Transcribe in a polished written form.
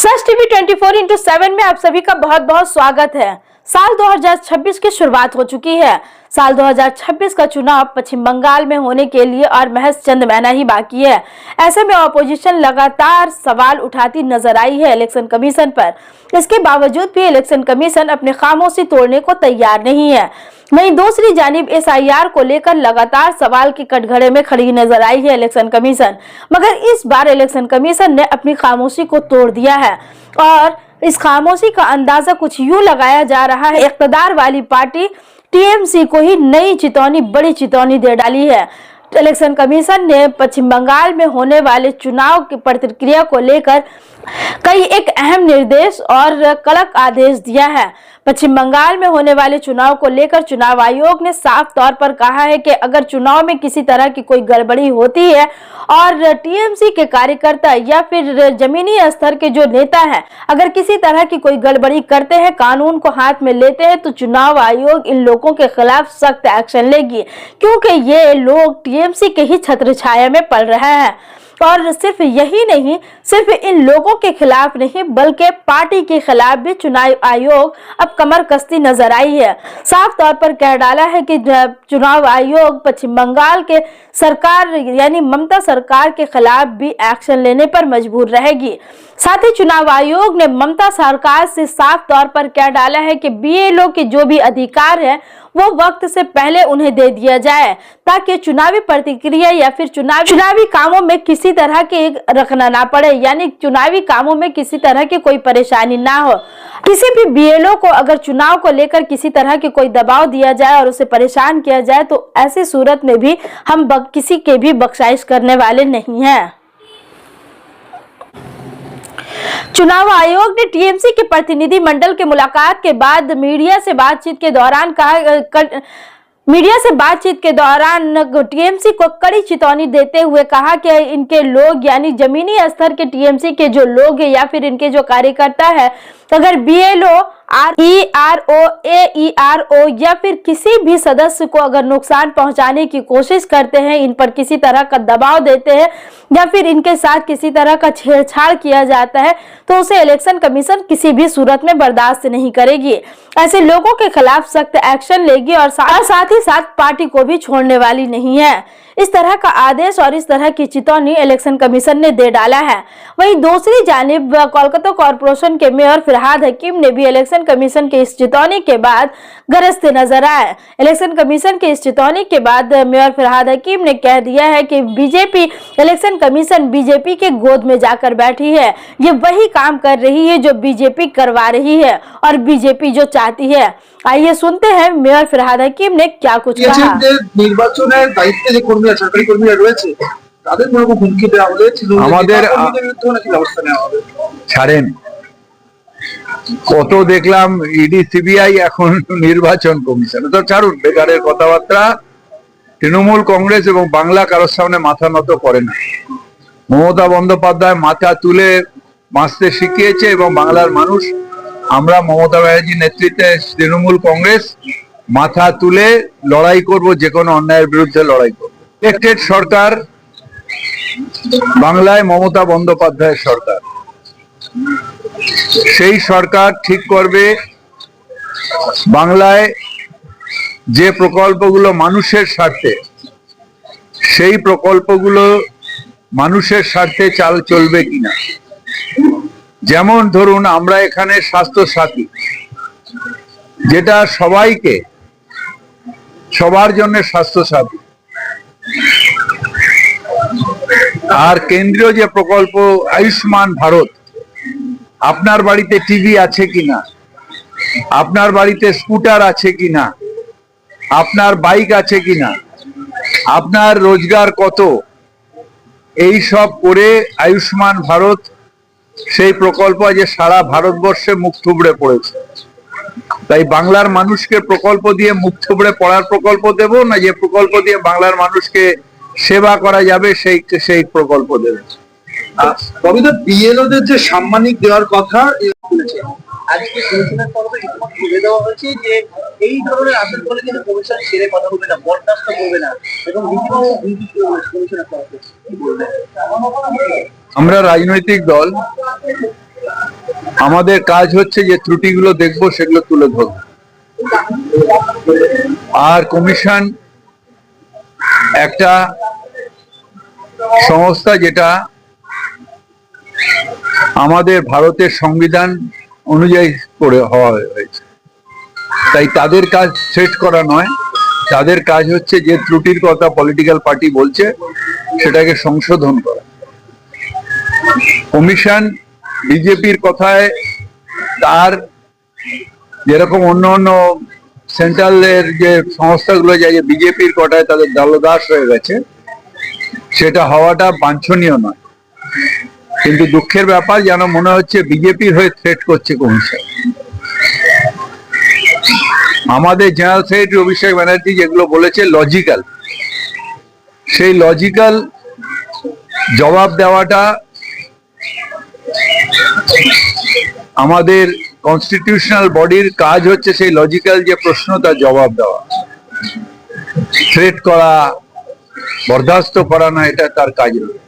सच TV 24/7 में आप सभी का बहुत बहुत स्वागत है। साल 2026 की शुरुआत हो चुकी है। साल 2026 का चुनाव पश्चिम बंगाल में होने के लिए और महज चंद महीना ही बाकी है। ऐसे में ऑपोजिशन लगातार सवाल उठाती नजर आई है इलेक्शन कमीशन पर। इसके बावजूद भी इलेक्शन कमीशन अपने खामोशी तोड़ने को तैयार नहीं है। वहीं दूसरी जानिब SIR को लेकर लगातार सवाल के कटघरे में खड़ी नजर आई है इलेक्शन कमीशन, मगर इस बार इलेक्शन कमीशन ने अपनी खामोशी को तोड़ दिया है और इस खामोशी का अंदाजा कुछ यूं लगाया जा रहा है इक़्तिदार वाली पार्टी TMC को ही नई चेतावनी, बड़ी चेतावनी दे डाली है। इलेक्शन कमीशन ने पश्चिम बंगाल में होने वाले चुनाव की प्रतिक्रिया को लेकर कई एक अहम निर्देश और कड़क आदेश दिया है। पश्चिम बंगाल में होने वाले चुनाव को लेकर चुनाव आयोग ने साफ तौर पर कहा है कि अगर चुनाव में किसी तरह की कोई गड़बड़ी होती है और TMC के कार्यकर्ता या फिर जमीनी स्तर के जो नेता हैं अगर किसी तरह की कोई गड़बड़ी करते हैं, कानून को हाथ में लेते हैं, तो चुनाव आयोग इन लोगों के खिलाफ सख्त एक्शन लेगी, क्योंकि ये लोग TMC के ही छत्र छाया में पल रहे हैं। और सिर्फ यही नहीं, सिर्फ इन लोगों के खिलाफ नहीं बल्कि पार्टी के खिलाफ भी चुनाव आयोग अब कमर कसती नजर आई है। साफ तौर पर कह डाला है कि चुनाव आयोग पश्चिम बंगाल के सरकार यानी ममता सरकार के खिलाफ भी एक्शन लेने पर मजबूर रहेगी। साथ ही चुनाव आयोग ने ममता सरकार से साफ तौर पर कह डाला है कि BLO के जो भी अधिकार है वो वक्त से पहले उन्हें दे दिया जाए, ताकि चुनावी प्रतिक्रिया या फिर चुनावी कामों में किसी तरह के रखना ना पड़े, यानी चुनावी कामों में किसी तरह की कोई परेशानी ना हो। किसी भी BLO को अगर चुनाव को लेकर किसी तरह के कोई दबाव दिया जाए और उसे परेशान किया जाए तो ऐसी सूरत में भी हम किसी के भी बख्शाइश करने वाले नहीं हैं। चुनाव आयोग ने TMC के प्रतिनिधि मंडल के मुलाकात के बाद मीडिया से बातचीत के दौरान TMC को कड़ी चेतावनी देते हुए कहा कि इनके लोग यानी जमीनी स्तर के TMC के जो लोग हैं या फिर इनके जो कार्यकर्ता है, अगर BLO, ERO, AERO या फिर किसी भी सदस्य को अगर नुकसान पहुंचाने की कोशिश करते हैं, इन पर किसी तरह का दबाव देते हैं या फिर इनके साथ किसी तरह का छेड़छाड़ किया जाता है, तो उसे इलेक्शन कमीशन किसी भी सूरत में बर्दाश्त नहीं करेगी। ऐसे लोगों के खिलाफ सख्त एक्शन लेगी और साथ ही साथ पार्टी को भी छोड़ने वाली नहीं है। इस तरह का आदेश और इस तरह की चेतावनी इलेक्शन कमीशन ने दे डाला है। वहीं दूसरी जानिब कोलकाता कॉर्पोरेशन के मेयर फरहाद हकीम ने भी इलेक्शन कमीशन के इस चेतावनी के बाद गरजते नजर आए। इलेक्शन कमीशन के इस चेतावनी के बाद मेयर फरहाद हकीम ने कह दिया है कि इलेक्शन कमीशन BJP के गोद में जाकर बैठी है। ये वही काम कर रही है जो BJP करवा रही है और BJP जो चाहती है। आइए सुनते हैं मेयर फरहाद हकीम ने क्या कुछ कहा। নির্বাচনের দায়িত্বে যে কর্মীরা, সরকারি কর্মীরা রয়েছে, তাদের কোনো হুমকি দেওয়া হলে আমাদের কি ব্যবস্থা নেওয়া হবে? ছাড়েন, কত দেখলাম ED CBI, এখন নির্বাচন কমিশন। তো ছাড়ুন বেকারের কথাবার্তা। তৃণমূল কংগ্রেস এবং বাংলা কারোর সামনে মাথা নত করে না। মমতা বন্দ্যোপাধ্যায় মাথা তুলে বাঁচতে শিখিয়েছে এবং বাংলার মানুষ, আমরা মমতা ব্যানার্জির নেতৃত্বে তৃণমূল কংগ্রেস মাথা তুলে লড়াই করব, যে কোনো অন্যায়ের বিরুদ্ধে লড়াই করব। ইলেক্টেড সরকার বাংলায় মমতা বন্দ্যোপাধ্যায়ের সরকার, সেই সরকার ঠিক করবে বাংলায় যে প্রকল্পগুলো মানুষের স্বার্থে, সেই প্রকল্পগুলো মানুষের স্বার্থে চলবে কিনা। যেমন ধরুন আমরা এখানে স্বাস্থ্য সাথী, যেটা সবাইকে, সবার জন্য স্বাস্থ্য সাথী, আর কেন্দ্রীয় যে প্রকল্প আয়ুষ্মান ভারত, আপনার বাড়িতে টিভি আছে কিনা, আপনার বাড়িতে স্কুটার আছে কিনা, আপনার বাইক আছে কিনা, আপনার রোজগার কত, এই সব করে আয়ুষ্মান ভারত সেই প্রকল্প যে সারা ভারতবর্ষে মুখ থুবড়ে পড়েছে। তাই বাংলার মানুষকে প্রকল্প দিয়ে মুখ থুবড়ে পড়ার প্রকল্প দেব না, যে প্রকল্প দিয়ে বাংলার মানুষকে সেবা করা যাবে সেই প্রকল্প দেব। তবে তো BLOদের যে সাম্মানিক দেওয়ার কথা আজকে কমিশনের তরফে তুলে দেওয়া হয়েছে যে এই ধরনের আসন বলে কিন্তু কমিশন ছেড়ে কথা বলবে না, বরদাস্ত করবে না এবং কমিশনের তরফে কি বলবে? আমরা রাজনৈতিক দল, আমাদের কাজ হচ্ছে যে ত্রুটিগুলো দেখবো, সেগুলো তুলে ধরবো। আর কমিশন একটা সংস্থা যেটা আমাদের ভারতের সংবিধান অনুযায়ী করে হওয়া হয়েছে, তাই তাদের কাজ সেট করা নয়। তাদের কাজ হচ্ছে যে ত্রুটির কথা পলিটিক্যাল পার্টি বলছে সেটাকে সংশোধন করা। কমিশন বিজেপির কথায় তার যেরকম অন্য অন্য সেন্ট্রালের যে সংস্থাগুলো যায় বিজেপির কথায় তাদের দলদাস হয়ে গেছে, সেটা হওয়াটা বাঞ্ছনীয় নয়। কিন্তু দুঃখের ব্যাপার, যেন মনে হচ্ছে বিজেপির হয়ে থ্রেট করছে কমিশন। আমাদের জেনারেল সেক্রেটারি অভিষেক ব্যানার্জি যেগুলো বলেছে লজিক্যাল, সেই লজিক্যাল জবাব দেওয়াটা আমাদের কনস্টিটিউশনাল বডির কাজ হচ্ছে সেই লজিক্যাল যে প্রশ্ন তার জবাব দেওয়া। থ্রেট করা, বরদাস্ত করা না, এটা তার কাজ নয়।